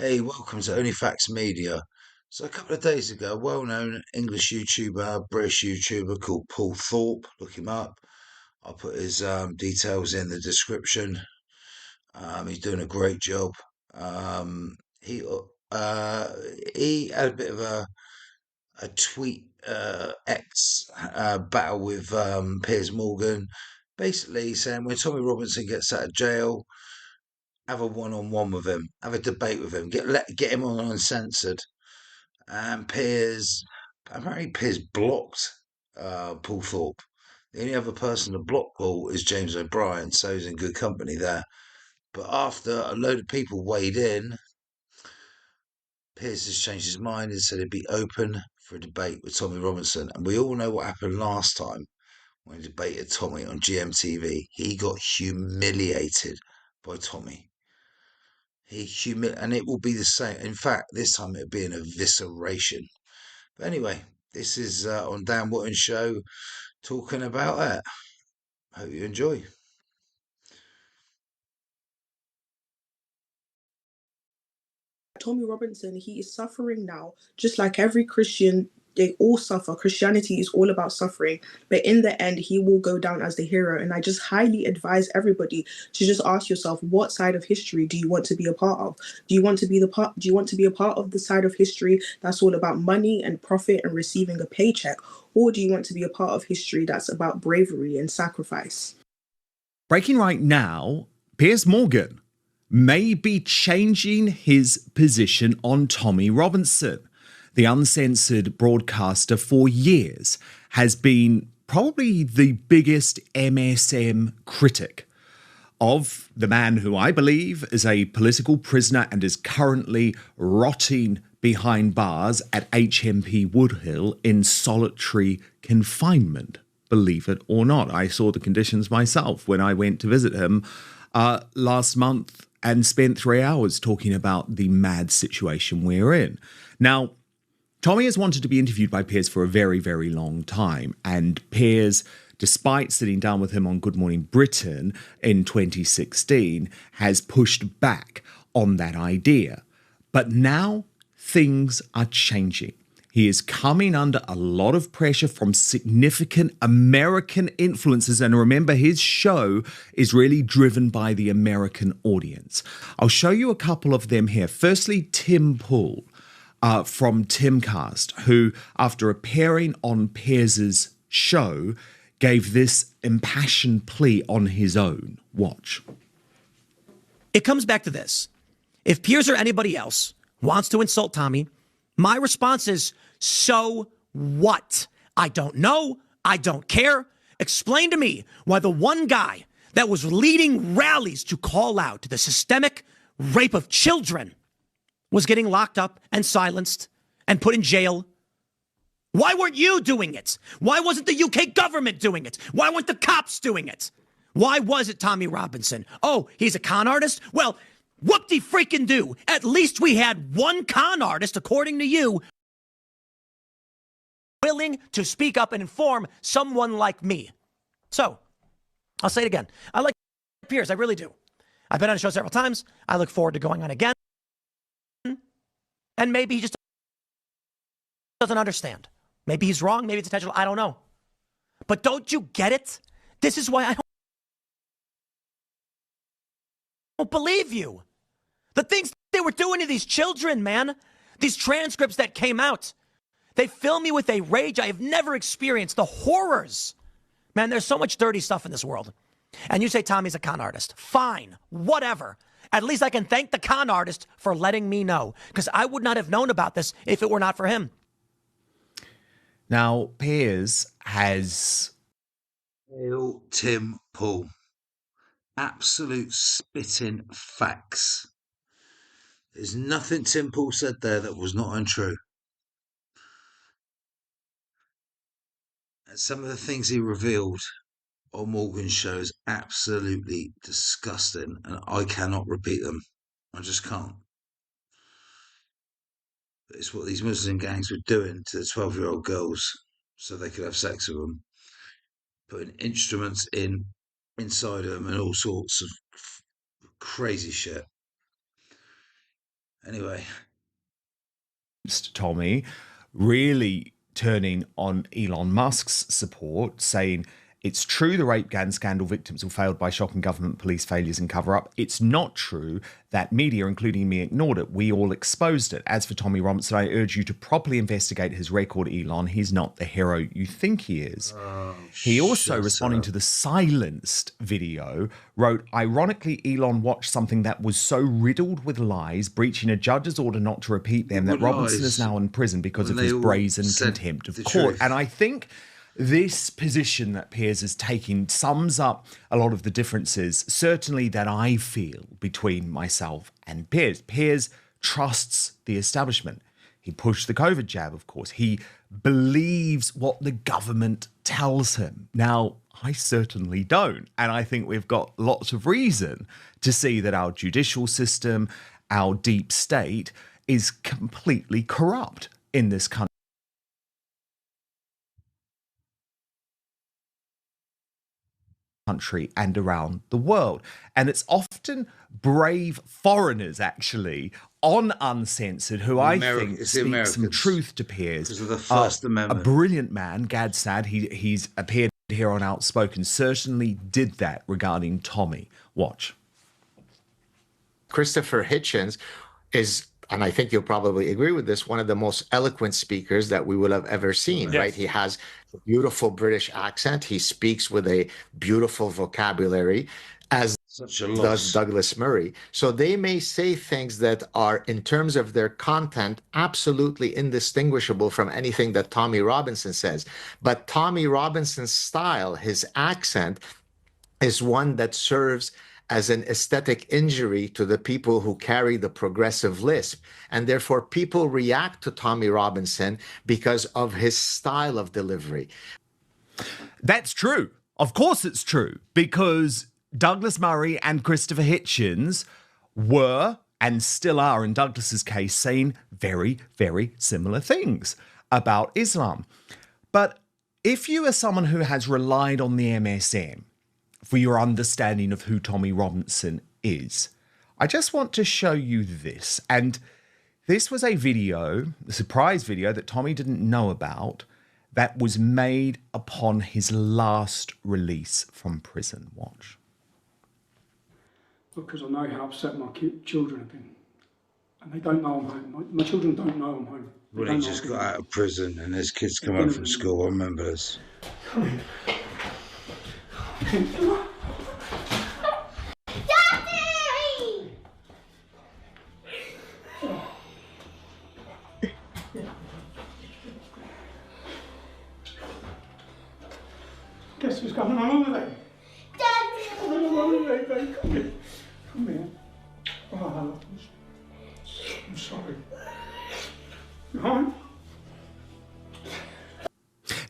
Hey, welcome to Only Facts Media. So, a couple of days ago, a well known English YouTuber, British YouTuber called Paul Thorpe, look him up. I'll put his details in the description. He's doing a great job. Um, he he had a bit of a tweet X battle with Piers Morgan, basically saying when Tommy Robinson gets out of jail, have a one-on-one with him, have a debate with him, get him on uncensored. And apparently Piers blocked Paul Thorpe. The only other person to block Paul is James O'Brien, so he's in good company there. But after a load of people weighed in, Piers has changed his mind and said he'd be open for a debate with Tommy Robinson. And we all know what happened last time when he debated Tommy on GMTV. He got humiliated by Tommy. And it will be the same. In fact, this time it'll be an evisceration. But anyway, this is on Dan Wootton's show talking about that. Hope you enjoy. Tommy Robinson, he is suffering now, just like every Christian. They all suffer. Christianity is all about suffering, but in the end, he will go down as the hero. And I just highly advise everybody to just ask yourself, what side of history do you want to be a part of? Do you want to be the part? Do you want to be a part of the side of history that's all about money and profit and receiving a paycheck, or do you want to be a part of history that's about bravery and sacrifice? Breaking right now, Piers Morgan may be changing his position on Tommy Robinson. The uncensored broadcaster for years has been probably the biggest MSM critic of the man who I believe is a political prisoner and is currently rotting behind bars at HMP Woodhill in solitary confinement. Believe it or not, I saw the conditions myself when I went to visit him last month and spent 3 hours talking about the mad situation we're in. Now, Tommy has wanted to be interviewed by Piers for a very, very long time, and Piers, despite sitting down with him on Good Morning Britain in 2016, has pushed back on that idea. But now things are changing. He is coming under a lot of pressure from significant American influences. And remember, his show is really driven by the American audience. I'll show you a couple of them here. Firstly, Tim Pool from Timcast, who, after appearing on Piers's show, gave this impassioned plea on his own. Watch. It comes back to this. If Piers or anybody else wants to insult Tommy, my response is, so what? I don't know. I don't care. Explain to me why the one guy that was leading rallies to call out to the systemic rape of children was getting locked up and silenced and put in jail. Why weren't you doing it? Why wasn't the UK government doing it? Why weren't the cops doing it? Why was it Tommy Robinson? Oh, he's a con artist? Well, whoop-de-freaking-do. At least we had one con artist, according to you, willing to speak up and inform someone like me. So, I'll say it again. I like Piers, I really do. I've been on the show several times. I look forward to going on again. And maybe he just doesn't understand. Maybe he's wrong. Maybe it's intentional. I don't know. But don't you get it? This is why I don't believe you. The things they were doing to these children, man. These transcripts that came out. They fill me with a rage I have never experienced. The horrors. Man, there's so much dirty stuff in this world. And you say Tommy's a con artist. Fine. Whatever. At least I can thank the con artist for letting me know, because I would not have known about this if it were not for him. Now, Piers has... Hail Tim Pool. Absolute spitting facts. There's nothing Tim Pool said there that was not untrue. And some of the things he revealed on Morgan's show is absolutely disgusting, and I cannot repeat them. I just can't. But it's what these Muslim gangs were doing to the 12-year-old girls so they could have sex with them, putting instruments inside them and all sorts of crazy shit. Anyway, Tommy, really turning on Elon Musk's support, saying it's true the rape gang scandal victims were failed by shocking government police failures and cover up. It's not true that media, including me, ignored it. We all exposed it. As for Tommy Robinson, I urge you to properly investigate his record, Elon. He's not the hero you think he is. He also, responding to the silenced video, wrote, ironically, Elon watched something that was so riddled with lies, breaching a judge's order not to repeat them, that Robinson is now in prison because of his brazen contempt of court. And I think this position that Piers is taking sums up a lot of the differences, certainly that I feel between myself and Piers. Piers trusts the establishment. He pushed the COVID jab, of course. He believes what the government tells him. Now, I certainly don't. And I think we've got lots of reason to see that our judicial system, our deep state, is completely corrupt in this country and around the world. And it's often brave foreigners, actually, on Uncensored, who I think speak some truth to Piers. Because of the First Amendment. A brilliant man, Gad Sad, he's appeared here on Outspoken, certainly did that regarding Tommy. Watch. Christopher Hitchens is, and I think you'll probably agree with this, one of the most eloquent speakers that we will have ever seen, right? He has a beautiful British accent. He speaks with a beautiful vocabulary, as does Douglas Murray. So they may say things that are, in terms of their content, absolutely indistinguishable from anything that Tommy Robinson says. But Tommy Robinson's style, his accent, is one that serves as an aesthetic injury to the people who carry the progressive lisp. And therefore, people react to Tommy Robinson because of his style of delivery. That's true. Of course it's true, because Douglas Murray and Christopher Hitchens were, and still are in Douglas's case, saying very, very similar things about Islam. But if you are someone who has relied on the MSM for your understanding of who Tommy Robinson is, I just want to show you this. And this was a video, a surprise video that Tommy didn't know about, that was made upon his last release from prison. Watch. Because I know how upset my children have been. And they don't know I'm home. My children don't know I'm home. When he just got out of prison and his kids come home from school, I remember this. Come in. Daddy! Guess who's going on holiday? Daddy! I'm on holiday, babe. Come here. Come here. Oh, I'm sorry. You home?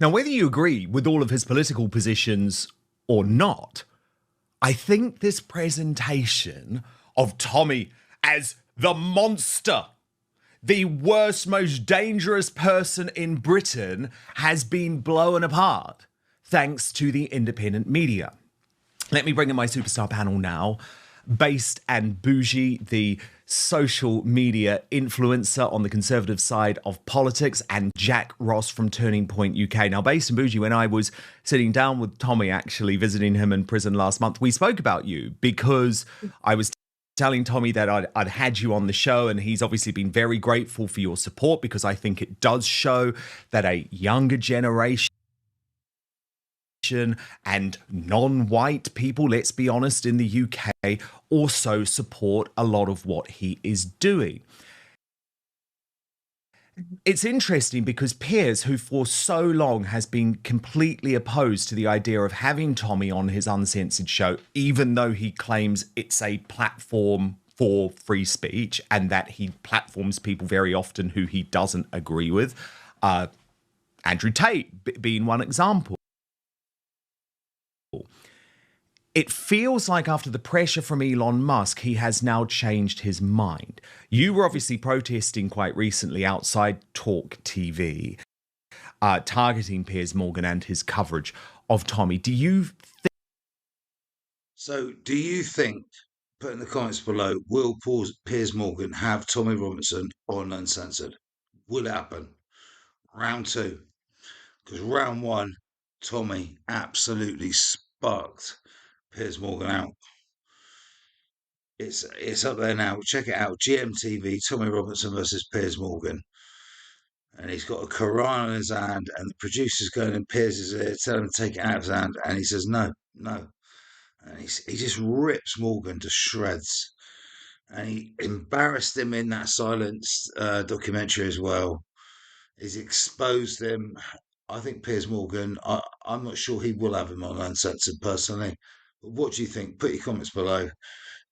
Now, whether you agree with all of his political positions or not, I think this presentation of Tommy as the monster, the worst, most dangerous person in Britain, has been blown apart thanks to the independent media. Let me bring in my superstar panel now. Based and Bougie, the social media influencer on the conservative side of politics, and Jack Ross from Turning Point UK. Now, Based and Bougie, when I was sitting down with Tommy, actually visiting him in prison last month, we spoke about you because I was telling Tommy that I'd had you on the show, and he's obviously been very grateful for your support, because I think it does show that a younger generation and non-white people, let's be honest, in the UK also support a lot of what he is doing. It's interesting because Piers, who for so long has been completely opposed to the idea of having Tommy on his Uncensored show, even though he claims it's a platform for free speech and that he platforms people very often who he doesn't agree with, Andrew Tate being one example. It feels like after the pressure from Elon Musk, he has now changed his mind. You were obviously protesting quite recently outside Talk TV, targeting Piers Morgan and his coverage of Tommy. Do you think Put in the comments below, will Piers Morgan have Tommy Robinson on Uncensored? Will happen. Round two. Because round one, Tommy absolutely sparked Piers Morgan out. It's up there now. Check it out. GMTV, Tommy Robinson versus Piers Morgan. And he's got a Quran in his hand, and the producer's going in Piers' ear, telling him to take it out of his hand, and he says, no, no. And he just rips Morgan to shreds. And he embarrassed him in that silence documentary as well. He's exposed him. I think Piers Morgan, I'm not sure he will have him on Uncensored personally. But what do you think? Put your comments below.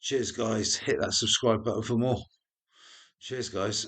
Cheers, guys. Hit that subscribe button for more. Cheers, guys.